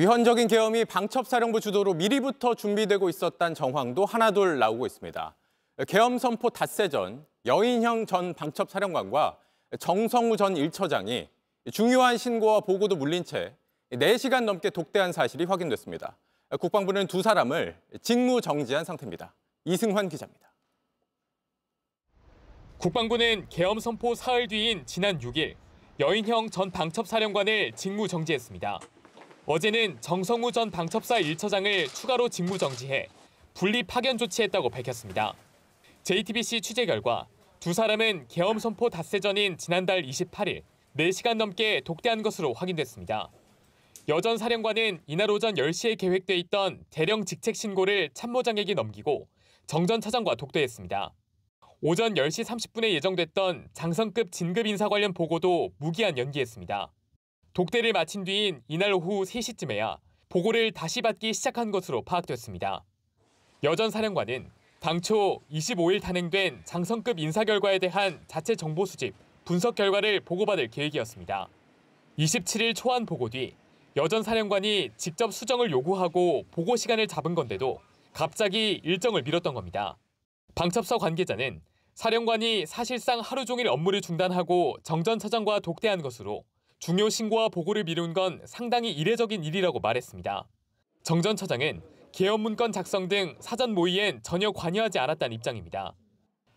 위헌적인 계엄이 방첩사령부 주도로 미리부터 준비되고 있었다는 정황도 하나둘 나오고 있습니다. 계엄 선포 닷새 전 여인형 전 방첩사령관과 정성우 전 1처장이 중요한 신고와 보고도 물린 채 4시간 넘게 독대한 사실이 확인됐습니다. 국방부는 두 사람을 직무 정지한 상태입니다. 이승환 기자입니다. 국방부는 계엄 선포 사흘 뒤인 지난 6일 여인형 전 방첩사령관을 직무 정지했습니다. 어제는 정성우 전 방첩사 1처장을 추가로 직무 정지해 분리 파견 조치했다고 밝혔습니다. JTBC 취재 결과 두 사람은 계엄 선포 닷새 전인 지난달 28일 4시간 넘게 독대한 것으로 확인됐습니다. 여 전 사령관은 이날 오전 10시에 계획돼 있던 대령 직책 신고를 참모장에게 넘기고 정 전 차장과 독대했습니다. 오전 10시 30분에 예정됐던 장성급 진급 인사 관련 보고도 무기한 연기했습니다. 독대를 마친 뒤인 이날 오후 3시쯤에야 보고를 다시 받기 시작한 것으로 파악됐습니다. 여 전 사령관은 당초 25일 단행된 장성급 인사 결과에 대한 자체 정보 수집, 분석 결과를 보고받을 계획이었습니다. 27일 초안 보고 뒤 여 전 사령관이 직접 수정을 요구하고 보고 시간을 잡은 건데도 갑자기 일정을 미뤘던 겁니다. 방첩사 관계자는 사령관이 사실상 하루 종일 업무를 중단하고 정 전 차장과 독대한 것으로 중요 신고와 보고를 미룬 건 상당히 이례적인 일이라고 말했습니다. 정 전 차장은 계엄 문건 작성 등 사전 모의엔 전혀 관여하지 않았다는 입장입니다.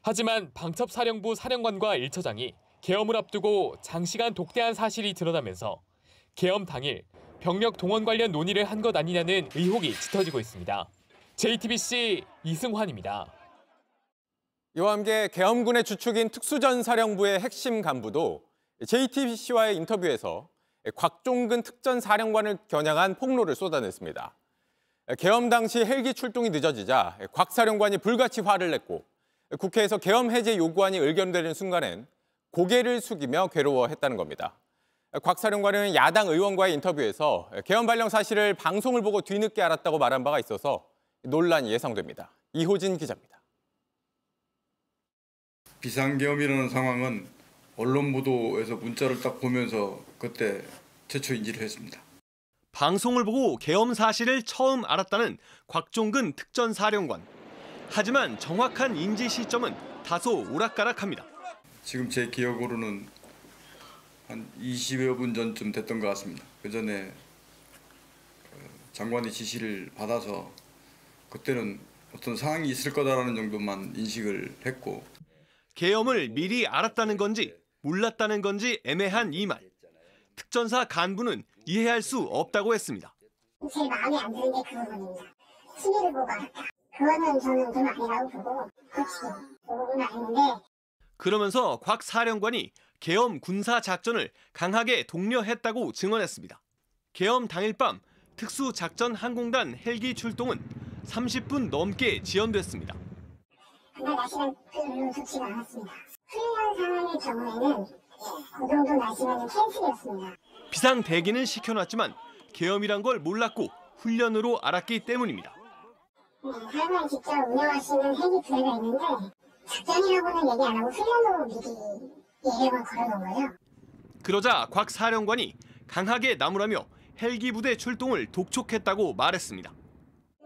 하지만 방첩사령부 사령관과 1처장이 계엄을 앞두고 장시간 독대한 사실이 드러나면서 계엄 당일 병력 동원 관련 논의를 한 것 아니냐는 의혹이 짙어지고 있습니다. JTBC 이승환입니다. 이와 함께 계엄군의 주축인 특수전사령부의 핵심 간부도 JTBC와의 인터뷰에서 곽종근 특전사령관을 겨냥한 폭로를 쏟아냈습니다. 계엄 당시 헬기 출동이 늦어지자 곽 사령관이 불같이 화를 냈고 국회에서 계엄 해제 요구안이 의견되는 순간엔 고개를 숙이며 괴로워했다는 겁니다. 곽 사령관은 야당 의원과의 인터뷰에서 계엄 발령 사실을 방송을 보고 뒤늦게 알았다고 말한 바가 있어서 논란이 예상됩니다. 이호진 기자입니다. 비상계엄이라는 상황은 언론 보도에서 문자를 딱 보면서 그때 최초 인지를 했습니다. 방송을 보고 계엄 사실을 처음 알았다는 곽종근 특전사령관. 하지만 정확한 인지 시점은 다소 오락가락합니다. 지금 제 기억으로는 한 20여 분 전쯤 됐던 것 같습니다. 그 전에 장관의 지시를 받아서 그때는 어떤 상황이 있을 거다라는 정도만 인식을 했고. 계엄을 미리 알았다는 건지 몰랐다는 건지 애매한 이 말. 특전사 간부는 이해할 수 없다고 했습니다. 제 마음에 안 드는 게 그 부분입니다. TV를 보고 알았다. 그거는 저는 좀 아니라고 보고 그렇지. 그 부분은 아닌데. 그러면서 곽 사령관이 계엄 군사작전을 강하게 독려했다고 증언했습니다. 계엄 당일 밤 특수작전항공단 헬기 출동은 30분 넘게 지연됐습니다. 그날 날씨가 별로 좋지가 않았습니다. 훈련 상황의 경우에는 그 정도 날씨면 캔슬이었습니다. 비상 대기는 시켜놨지만 계엄이란 걸 몰랐고 훈련으로 알았기 때문입니다. 사령관이 직접 운영하시는 헬기 부대가 있는데 작전이라고는 얘기 안 하고 훈련으로 미리 예령을 걸어놓은 거예요. 그러자 곽 사령관이 강하게 나무라며 헬기 부대 출동을 독촉했다고 말했습니다.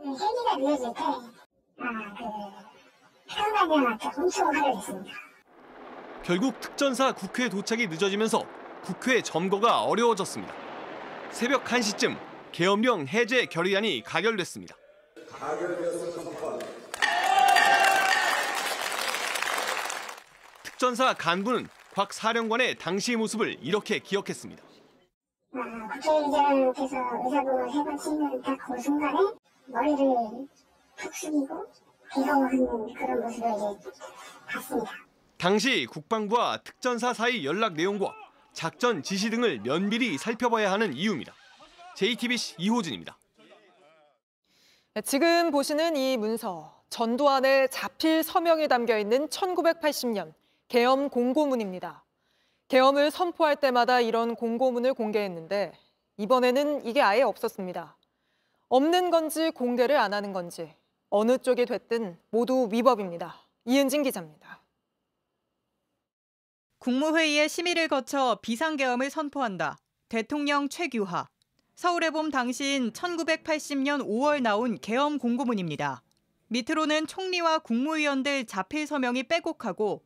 헬기가 늦어질 때 사령관들한테 엄청 화를 냈습니다. 결국 특전사 국회 도착이 늦어지면서 국회 점거가 어려워졌습니다. 새벽 1시쯤 계엄령 해제 결의안이 가결됐습니다. 특전사 간부는 곽 사령관의 당시 모습을 이렇게 기억했습니다. 국회의장께서 의사봉을 3번 치는 딱 그 순간에 머리를 푹 숙이고 괴로워하는 그런 모습을 이제 봤습니다. 당시 국방부와 특전사 사이 연락 내용과 작전 지시 등을 면밀히 살펴봐야 하는 이유입니다. JTBC 이호진입니다. 지금 보시는 이 문서, 전두환의 자필 서명이 담겨 있는 1980년 계엄 공고문입니다. 계엄을 선포할 때마다 이런 공고문을 공개했는데 이번에는 이게 아예 없었습니다. 없는 건지 공개를 안 하는 건지 어느 쪽이 됐든 모두 위법입니다. 이은진 기자입니다. 국무회의의 심의를 거쳐 비상계엄을 선포한다. 대통령 최규하. 서울의 봄 당시인 1980년 5월 나온 계엄 공고문입니다. 밑으로는 총리와 국무위원들 자필 서명이 빼곡하고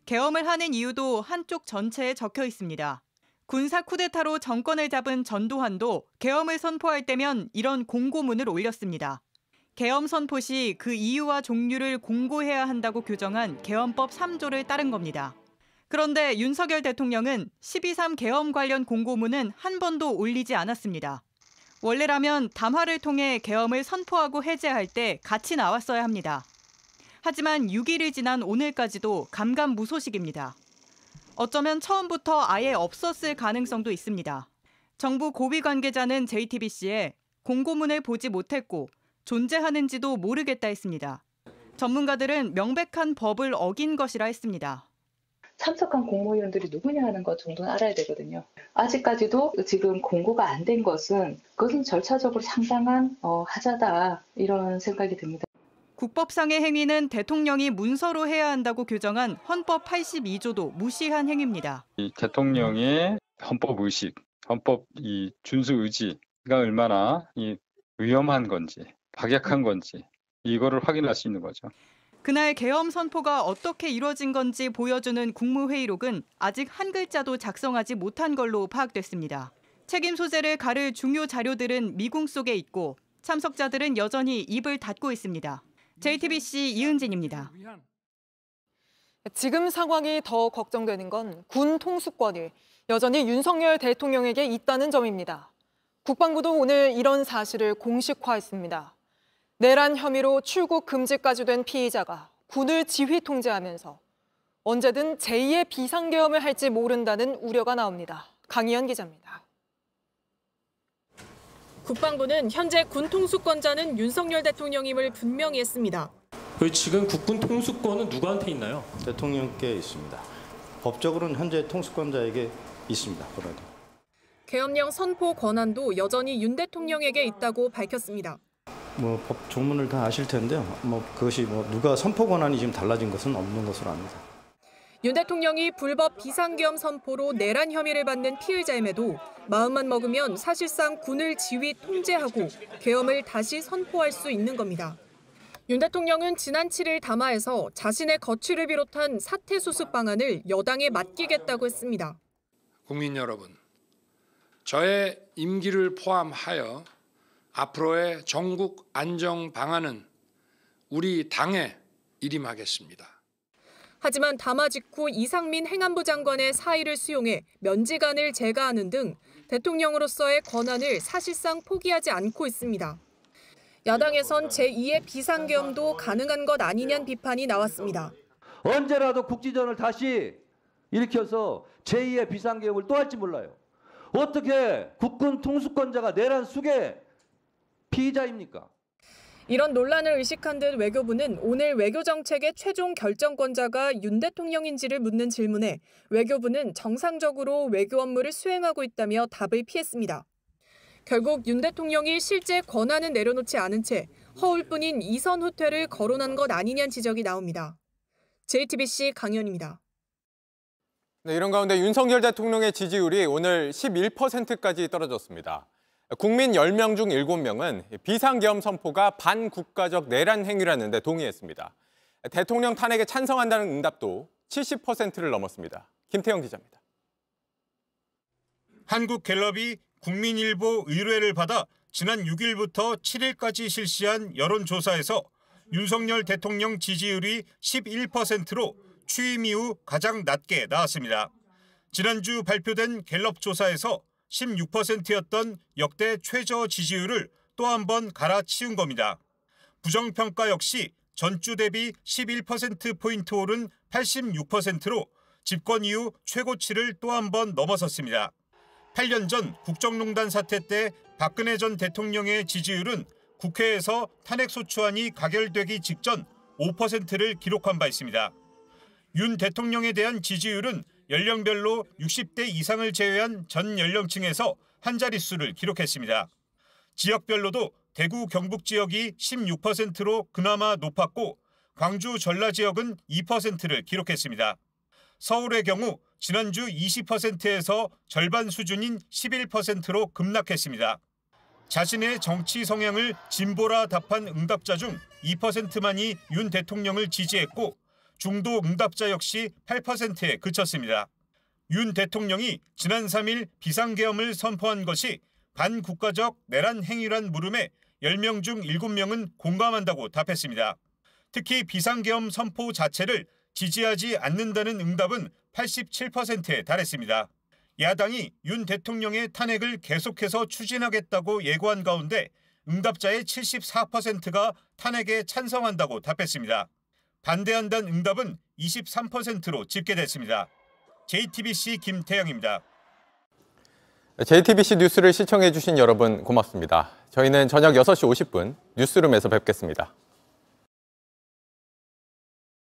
계엄을 하는 이유도 한쪽 전체에 적혀 있습니다. 군사 쿠데타로 정권을 잡은 전두환도 계엄을 선포할 때면 이런 공고문을 올렸습니다. 계엄 선포 시 그 이유와 종류를 공고해야 한다고 규정한 계엄법 3조를 따른 겁니다. 그런데 윤석열 대통령은 12.3 계엄 관련 공고문은 한 번도 올리지 않았습니다. 원래라면 담화를 통해 계엄을 선포하고 해제할 때 같이 나왔어야 합니다. 하지만 6일이 지난 오늘까지도 감감무소식입니다. 어쩌면 처음부터 아예 없었을 가능성도 있습니다. 정부 고위 관계자는 JTBC에 공고문을 보지 못했고 존재하는지도 모르겠다 했습니다. 전문가들은 명백한 법을 어긴 것이라 했습니다. 참석한 공무위원들이 누구냐 하는 것 정도는 알아야 되거든요. 아직까지도 지금 공고가 안 된 것은 그것은 절차적으로 상당한 하자다 이런 생각이 듭니다. 국법상의 행위는 대통령이 문서로 해야 한다고 규정한 헌법 82조도 무시한 행위입니다. 이 대통령의 헌법 의식, 헌법 이 준수 의지가 얼마나 위험한 건지, 박약한 건지 이거를 확인할 수 있는 거죠. 그날 계엄 선포가 어떻게 이루어진 건지 보여주는 국무회의록은 아직 한 글자도 작성하지 못한 걸로 파악됐습니다. 책임 소재를 가를 중요 자료들은 미궁 속에 있고 참석자들은 여전히 입을 닫고 있습니다. JTBC 이은진입니다. 지금 상황이 더 걱정되는 건 군 통수권이 여전히 윤석열 대통령에게 있다는 점입니다. 국방부도 오늘 이런 사실을 공식화했습니다. 내란 혐의로 출국 금지까지 된 피의자가 군을 지휘 통제하면서 언제든 제2의 비상계엄을 할지 모른다는 우려가 나옵니다. 강희연 기자입니다. 국방부는 현재 군 통수권자는 윤석열 대통령임을 분명히 했습니다. 지금 국군 통수권은 누구한테 있나요? 대통령께 있습니다. 법적으로는 현재 통수권자에게 있습니다. 계엄령 선포 권한도 여전히 윤 대통령에게 있다고 밝혔습니다. 법 조문을 다 아실 텐데요. 그것이 누가 선포 권한이 지금 달라진 것은 없는 것으로 압니다. 윤 대통령이 불법 비상계엄 선포로 내란 혐의를 받는 피의자임에도 마음만 먹으면 사실상 군을 지휘 통제하고 계엄을 다시 선포할 수 있는 겁니다. 윤 대통령은 지난 7일 담화에서 자신의 거취를 비롯한 사태 수습 방안을 여당에 맡기겠다고 했습니다. 국민 여러분, 저의 임기를 포함하여 앞으로의 전국 안정 방안은 우리 당에 일임하겠습니다. 하지만 담화 직후 이상민 행안부 장관의 사의를 수용해 면직안을 제거하는 등 대통령으로서의 권한을 사실상 포기하지 않고 있습니다. 야당에선 제2의 비상계엄도 가능한 것 아니냐는 비판이 나왔습니다. 언제라도 국지전을 다시 일으켜서 제2의 비상계엄을 또 할지 몰라요. 어떻게 국군 통수권자가 내란 숙의 피의자입니까? 이런 논란을 의식한 듯 외교부는 오늘 외교정책의 최종 결정권자가 윤 대통령인지를 묻는 질문에 외교부는 정상적으로 외교 업무를 수행하고 있다며 답을 피했습니다. 결국 윤 대통령이 실제 권한은 내려놓지 않은 채 허울 뿐인 이선 후퇴를 거론한 것 아니냐는 지적이 나옵니다. JTBC 강연입니다. 네, 이런 가운데 윤석열 대통령의 지지율이 오늘 11%까지 떨어졌습니다. 국민 10명 중 7명은 비상계엄 선포가 반국가적 내란 행위라는 데 동의했습니다. 대통령 탄핵에 찬성한다는 응답도 70%를 넘었습니다. 김태형 기자입니다. 한국갤럽이 국민일보 의뢰를 받아 지난 6일부터 7일까지 실시한 여론조사에서 윤석열 대통령 지지율이 11%로 취임 이후 가장 낮게 나왔습니다. 지난주 발표된 갤럽 조사에서 16%였던 역대 최저 지지율을 또 한 번 갈아치운 겁니다. 부정평가 역시 전주 대비 11%포인트 오른 86%로 집권 이후 최고치를 또 한 번 넘어섰습니다. 8년 전 국정농단 사태 때 박근혜 전 대통령의 지지율은 국회에서 탄핵소추안이 가결되기 직전 5%를 기록한 바 있습니다. 윤 대통령에 대한 지지율은 연령별로 60대 이상을 제외한 전 연령층에서 한 자릿수를 기록했습니다. 지역별로도 대구 경북 지역이 16%로 그나마 높았고 광주 전라 지역은 2%를 기록했습니다. 서울의 경우 지난주 20%에서 절반 수준인 11%로 급락했습니다. 자신의 정치 성향을 진보라 답한 응답자 중 2%만이 윤 대통령을 지지했고 중도 응답자 역시 8%에 그쳤습니다. 윤 대통령이 지난 3일 비상계엄을 선포한 것이 반국가적 내란 행위란 물음에 10명 중 7명은 공감한다고 답했습니다. 특히 비상계엄 선포 자체를 지지하지 않는다는 응답은 87%에 달했습니다. 야당이 윤 대통령의 탄핵을 계속해서 추진하겠다고 예고한 가운데 응답자의 74%가 탄핵에 찬성한다고 답했습니다. 반대한다는 응답은 23%로 집계됐습니다. JTBC 김태영입니다. JTBC 뉴스를 시청해 주신 여러분 고맙습니다. 저희는 저녁 6시 50분 뉴스룸에서 뵙겠습니다.